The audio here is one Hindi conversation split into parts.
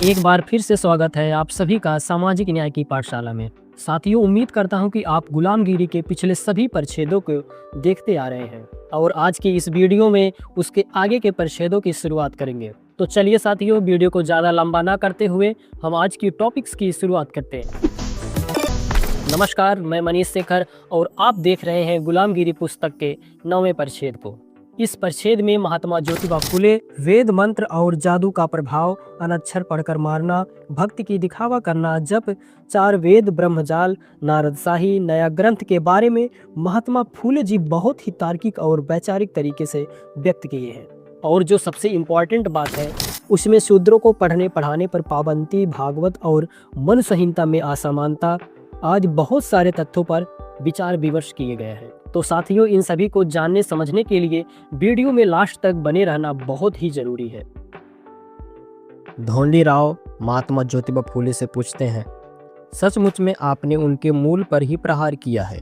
एक बार फिर से स्वागत है आप सभी का सामाजिक न्याय की पाठशाला में। साथियों, उम्मीद करता हूं कि आप गुलामगिरी के पिछले सभी परिच्छेदों को देखते आ रहे हैं और आज की इस वीडियो में उसके आगे के परिच्छेदों की शुरुआत करेंगे। तो चलिए साथियों, वीडियो को ज़्यादा लंबा ना करते हुए हम आज की टॉपिक्स की शुरुआत करते हैं। नमस्कार, मैं मनीष शेखर और आप देख रहे हैं गुलामगिरी पुस्तक के 9वें परिच्छेद को। इस परिच्छेद में महात्मा ज्योतिबा फुले वेद मंत्र और जादू का प्रभाव, अनक्षर पढ़कर मारना, भक्ति की दिखावा करना, जप, चार वेद, ब्रह्मजाल, नारदशाही, नया ग्रंथ के बारे में महात्मा फुले जी बहुत ही तार्किक और वैचारिक तरीके से व्यक्त किए हैं। और जो सबसे इम्पोर्टेंट बात है, उसमें शूद्रों को पढ़ने पढ़ाने पर पाबंदी, भागवत और मन संहिता में असमानता, आज बहुत सारे तथ्यों पर विचार विमर्श किए गए हैं। तो साथियों, इन सभी को जानने समझने के लिए वीडियो में लास्ट तक बने रहना बहुत ही जरूरी है। धोंडी राव महात्मा ज्योतिबा फुले से पूछते हैं, सचमुच में आपने उनके मूल पर ही प्रहार किया है।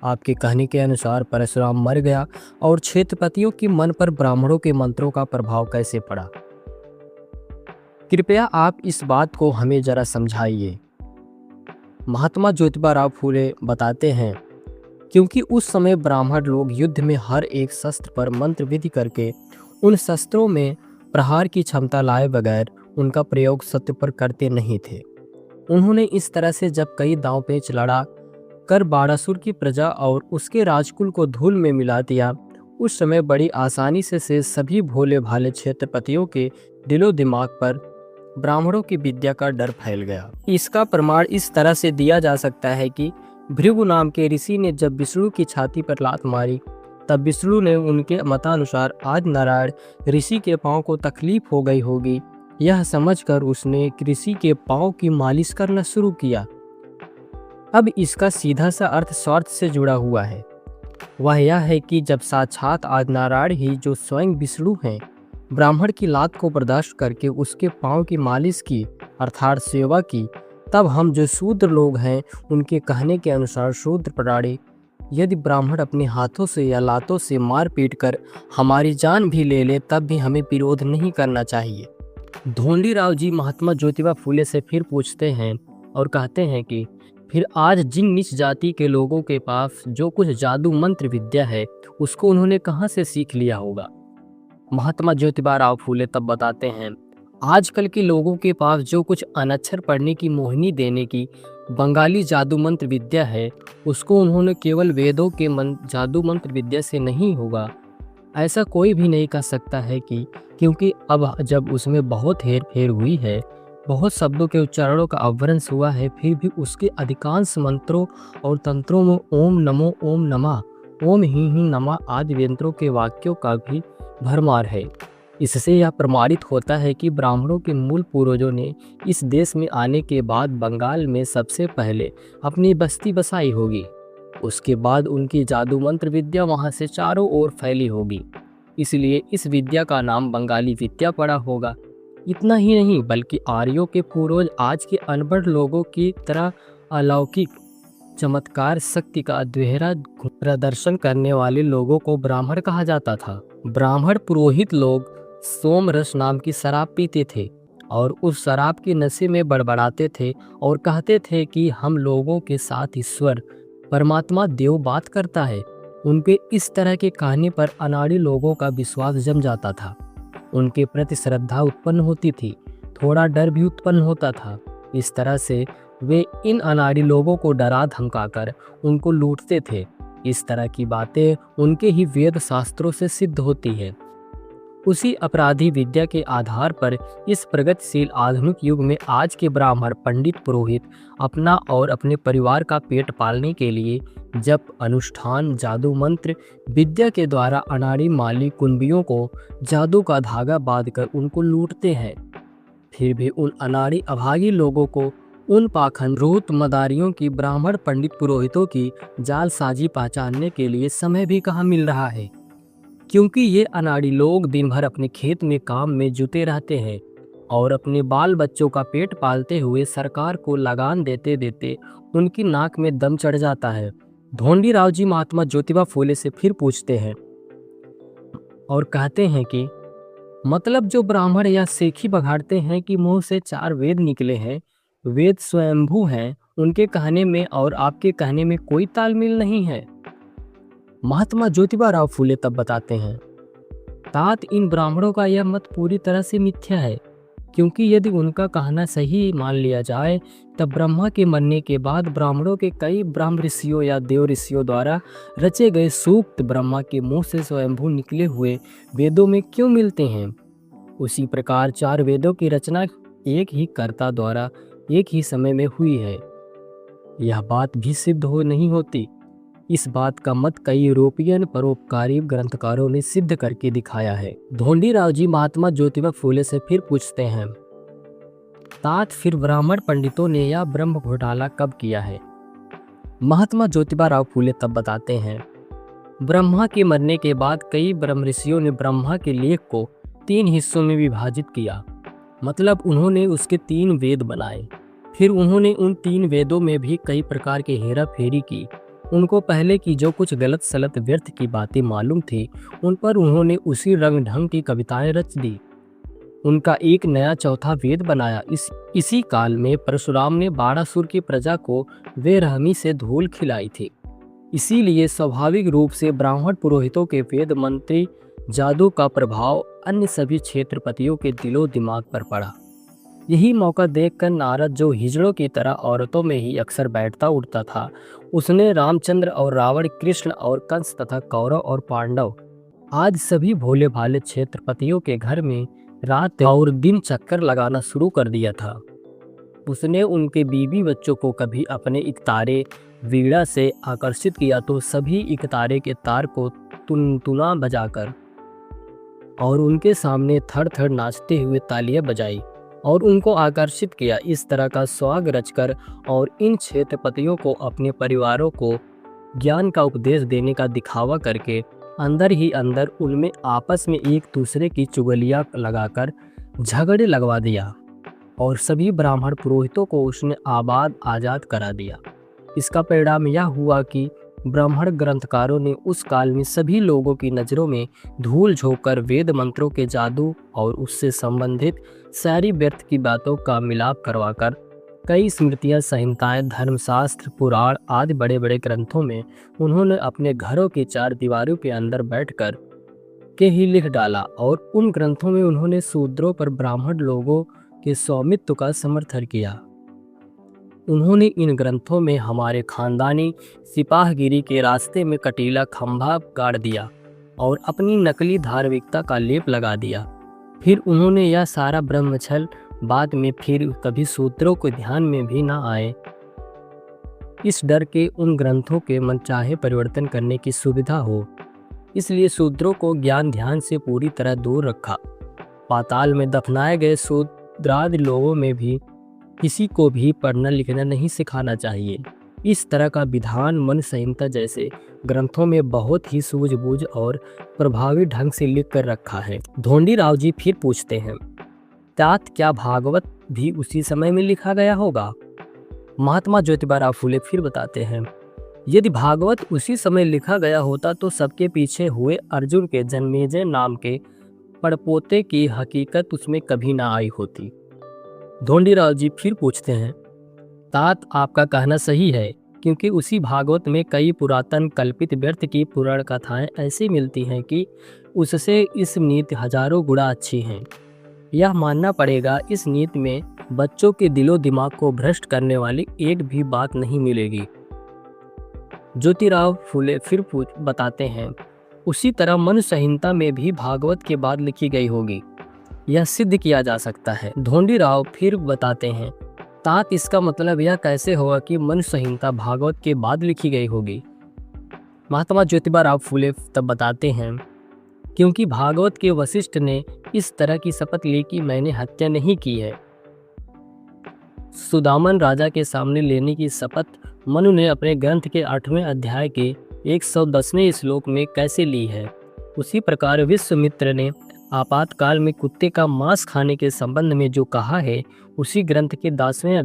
आपके कहने के अनुसार परशुराम मर गया और क्षेत्रपतियों के मन पर ब्राह्मणों के मंत्रों का प्रभाव कैसे पड़ा? कृपया आप इस बात को हमें जरा समझाइए। महात्मा ज्योतिबा राव फुले बताते हैं, क्योंकि उस समय ब्राह्मण लोग युद्ध में हर एक शस्त्र पर मंत्र विधि करके उन शस्त्रों में प्रहार की क्षमता लाए बगैर उनका प्रयोग सत्य पर करते नहीं थे। उन्होंने इस तरह से जब कई दांव पेच लड़ा कर बाणासुर की प्रजा और उसके राजकुल को धूल में मिला दिया, उस समय बड़ी आसानी से सभी भोले भाले क्षेत्रपतियों के दिलो दिमाग पर ब्राह्मणों की विद्या का डर फैल गया। इसका प्रमाण इस तरह से दिया जा सकता है कि भृगु नाम के ऋषि ने जब विष्णु की छाती पर लात मारी, तब विष्णु ने उनके मतानुसार आज नारायण ऋषि के पांव को तकलीफ हो गई होगी, यह समझकर उसने ऋषि के पांव की मालिश करना शुरू किया। अब इसका सीधा सा अर्थ स्वार्थ से जुड़ा हुआ है। वह यह है कि जब साक्षात आज नारायण ही, जो स्वयं विष्णु हैं, ब्राह्मण की लात को बर्दाश्त करके उसके पांव की मालिश की अर्थात सेवा की, तब हम जो शूद्र लोग हैं उनके कहने के अनुसार शूद्र प्राणी यदि ब्राह्मण अपने हाथों से या लातों से मार पीट कर हमारी जान भी ले ले, तब भी हमें विरोध नहीं करना चाहिए। धोंडी राव जी महात्मा ज्योतिबा फुले से फिर पूछते हैं और कहते हैं कि फिर आज जिन नीच जाति के लोगों के पास जो कुछ जादू मंत्र विद्या है, उसको उन्होंने कहाँ से सीख लिया होगा? महात्मा ज्योतिबा राव फुले तब बताते हैं, आजकल के लोगों के पास जो कुछ अनक्षर पढ़ने की मोहिनी देने की बंगाली जादू मंत्र विद्या है, उसको उन्होंने केवल वेदों के जादू मंत्र विद्या से नहीं होगा। ऐसा कोई भी नहीं कह सकता है क्योंकि अब जब उसमें बहुत हेर फेर हुई है, बहुत शब्दों के उच्चारणों का अवरंश हुआ है, फिर भी उसके अधिकांश मंत्रों और तंत्रों में ओम नमो ओम नमः, ओम ही नमः आदि यंत्रों के वाक्यों का भी भरमार है। इससे यह प्रमाणित होता है कि ब्राह्मणों के मूल पूर्वजों ने इस देश में आने के बाद बंगाल में सबसे पहले अपनी बस्ती बसाई होगी। उसके बाद उनकी जादू मंत्र विद्या वहां से चारों ओर फैली होगी, इसलिए इस विद्या का नाम बंगाली विद्या पड़ा होगा। इतना ही नहीं, बल्कि आर्यों के पूर्वज आज के अनपढ़ लोगों की तरह अलौकिक चमत्कार शक्ति का दोहरा प्रदर्शन करने वाले लोगों को ब्राह्मण कहा जाता था। ब्राह्मण पुरोहित लोग सोम रस नाम की शराब पीते थे और उस शराब के नशे में बड़बड़ाते थे और कहते थे कि हम लोगों के साथ ईश्वर परमात्मा देव बात करता है। उनके इस तरह के कहने पर अनाड़ी लोगों का विश्वास जम जाता था, उनके प्रति श्रद्धा उत्पन्न होती थी, थोड़ा डर भी उत्पन्न होता था। इस तरह से वे इन अनाड़ी लोगों को डरा धमकाकर उनको लूटते थे। इस तरह की बातें उनके ही वेद शास्त्रों से सिद्ध होती है। उसी अपराधी विद्या के आधार पर इस प्रगतिशील आधुनिक युग में आज के ब्राह्मण पंडित पुरोहित अपना और अपने परिवार का पेट पालने के लिए जप, अनुष्ठान, जादू मंत्र विद्या के द्वारा अनाड़ी माली कुंबियों को जादू का धागा बांधकर उनको लूटते हैं। फिर भी उन अनाड़ी अभागी लोगों को उन पाखंड रोत मदारियों की ब्राह्मण पंडित पुरोहितों की जालसाजी पहचानने के लिए समय भी कहाँ मिल रहा है, क्योंकि ये अनाड़ी लोग दिन भर अपने खेत में काम में जुटे रहते हैं और अपने बाल बच्चों का पेट पालते हुए सरकार को लगान देते देते उनकी नाक में दम चढ़ जाता है। धोंडी राव जी महात्मा ज्योतिबा फुले से फिर पूछते हैं और कहते हैं कि मतलब जो ब्राह्मण या सेखी बघाड़ते हैं कि मुंह से 4 वेद निकले हैं, वेद स्वयंभू हैं, उनके कहने में और आपके कहने में कोई तालमेल नहीं है। महात्मा ज्योतिबा राव फूले तब बताते हैं, तात इन ब्राह्मणों का यह मत पूरी तरह से मिथ्या है, क्योंकि यदि उनका कहना सही मान लिया जाए तब ब्रह्मा के मरने के बाद ब्राह्मणों के कई ब्रह्म ऋषियों या देव ऋषियों द्वारा रचे गए सूक्त ब्रह्मा के मुंह से स्वयंभू निकले हुए वेदों में क्यों मिलते हैं। उसी प्रकार 4 वेदों की रचना एक ही कर्ता द्वारा एक ही समय में हुई है। यह बात भी सिद्ध हो नहीं होती। इस बात का मत कई यूरोपियन परोपकारी ग्रंथकारों ने सिद्ध करके दिखाया है। धोंडीराव जी महात्मा ज्योतिबा फूले से फिर पूछते हैं, तात फिर ब्राह्मण पंडितों ने यह ब्रह्म घोटाला कब किया है। महात्मा ज्योतिबा राव फूले तब बताते हैं, ब्रह्मा के मरने के बाद कई ब्रह्म ऋषियों ने ब्रह्मा के लेख को 3 हिस्सों में विभाजित किया। मतलब उन्होंने उसके 3 वेद बनाए। फिर उन्होंने उन 3 वेदों में भी कई प्रकार के हेरा फेरी की। उनको पहले की जो कुछ गलत सलत व्यर्थ की बातें मालूम थी, उन पर उन्होंने उसी रंग ढंग की कविताएं रच दी। उनका एक नया चौथा वेद बनाया। इसी काल में परशुराम ने बाणासुर की प्रजा को बेरहमी से धूल खिलाई थी। इसीलिए स्वाभाविक रूप से ब्राह्मण पुरोहितों के वेद मंत्री जादू का प्रभाव अन्य सभी क्षेत्रपतियों के दिलो दिमाग पर पड़ा। यही मौका देखकर नारद, जो हिजड़ों की तरह औरतों में ही अक्सर बैठता उठता था, उसने रामचंद्र और रावण, कृष्ण और कंस तथा कौरव और पांडव आज सभी भोले भाले क्षेत्रपतियों के घर में रात और दिन चक्कर लगाना शुरू कर दिया था। उसने उनके बीबी बच्चों को कभी अपने इकतारे वीणा से आकर्षित किया तो सभी इकतारे के तार को तुनतुना बजाकर और उनके सामने थर थर नाचते हुए तालियां बजाई और उनको आकर्षित किया। इस तरह का स्वाग रचकर और इन क्षेत्रपतियों को अपने परिवारों को ज्ञान का उपदेश देने का दिखावा करके अंदर ही अंदर उनमें आपस में एक दूसरे की चुगलियां लगाकर झगड़े लगवा दिया और सभी ब्राह्मण पुरोहितों को उसने आज़ाद करा दिया। इसका परिणाम यह हुआ कि ब्राह्मण ग्रंथकारों ने उस काल में सभी लोगों की नज़रों में धूल झोंककर वेद मंत्रों के जादू और उससे संबंधित सारी व्यर्थ की बातों का मिलाप करवाकर कई स्मृतियाँ, संहिताएं, धर्मशास्त्र, पुराण आदि बड़े बड़े ग्रंथों में उन्होंने अपने घरों की 4 दीवारों के अंदर बैठकर के ही लिख डाला और उन ग्रंथों में उन्होंने शूद्रों पर ब्राह्मण लोगों के स्वामित्व का समर्थन किया। उन्होंने इन ग्रंथों में हमारे खानदानी सिपाहगिरी के रास्ते में कटीला खंभा गाड़ दिया और अपनी नकली धार्मिकता का लेप लगा दिया। फिर उन्होंने यह सारा ब्रह्मछल बाद में फिर कभी सूत्रों को ध्यान में भी ना आए, इस डर के उन ग्रंथों के मनचाहे परिवर्तन करने की सुविधा हो, इसलिए शूद्रों को ज्ञान ध्यान से पूरी तरह दूर रखा। पाताल में दफनाए गए शूद्रादि लोगों में भी किसी को भी पढ़ना लिखना नहीं सिखाना चाहिए। इस तरह का विधान मन संहिता जैसे ग्रंथों में बहुत ही सूझबूझ और प्रभावी ढंग से लिख कर रखा है। धोंडीराव जी फिर पूछते हैं, तात क्या भागवत भी उसी समय में लिखा गया होगा। महात्मा ज्योतिबा राव फूले फिर बताते हैं, यदि भागवत उसी समय लिखा गया होता तो सबके पीछे हुए अर्जुन के जन्मेजय नाम के पड़पोते की हकीकत उसमें कभी ना आई होती। धोंडीराव जी फिर पूछते हैं, तात आपका कहना सही है, क्योंकि उसी भागवत में कई पुरातन कल्पित व्यर्थ की पुराण कथाएं ऐसी मिलती हैं कि उससे इस नीति हजारों गुना अच्छी हैं। यह मानना पड़ेगा, इस नीति में बच्चों के दिलो दिमाग को भ्रष्ट करने वाली एक भी बात नहीं मिलेगी। ज्योतिराव फूले फिर बताते हैं, उसी तरह मनुष्य संहिता में भी भागवत के बाद लिखी गई होगी, यह सिद्ध किया जा सकता है। धोंडीराव फिर बताते हैं, तात इसका मतलब यह कैसे होगा कि मनुष्य संहिता भागवत के बाद लिखी गई होगी। महात्मा ज्योतिबा राव फूले तब बताते हैं, क्योंकि भागवत के वशिष्ठ ने इस तरह की शपथ ली कि मैंने हत्या नहीं की है। सुदामन राजा के सामने लेने की शपथ मनु ने अपने ग्रंथ के 8वें अध्याय के 110वें श्लोक में कैसे ली है, उसी प्रकार विश्वामित्र ने आपातकाल में कुत्ते का मांस खाने के संबंध में जो कहा है, उसी ग्रंथ के 10वें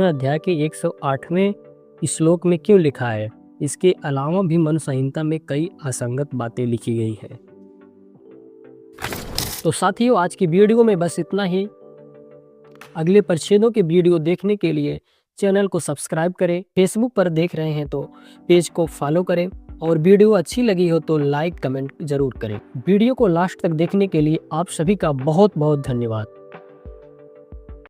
अध्याय के 108वें श्लोक में क्यों लिखा है। इसके अलावा भी मनु संहिता में कई असंगत बातें लिखी गई है। तो साथियों, आज की वीडियो में बस इतना ही। अगले परिच्छेदों के वीडियो देखने के लिए चैनल को सब्सक्राइब करें। फेसबुक पर देख रहे हैं तो पेज को फॉलो करें, और वीडियो अच्छी लगी हो तो लाइक कमेंट जरूर करें। वीडियो को लास्ट तक देखने के लिए आप सभी का बहुत बहुत धन्यवाद।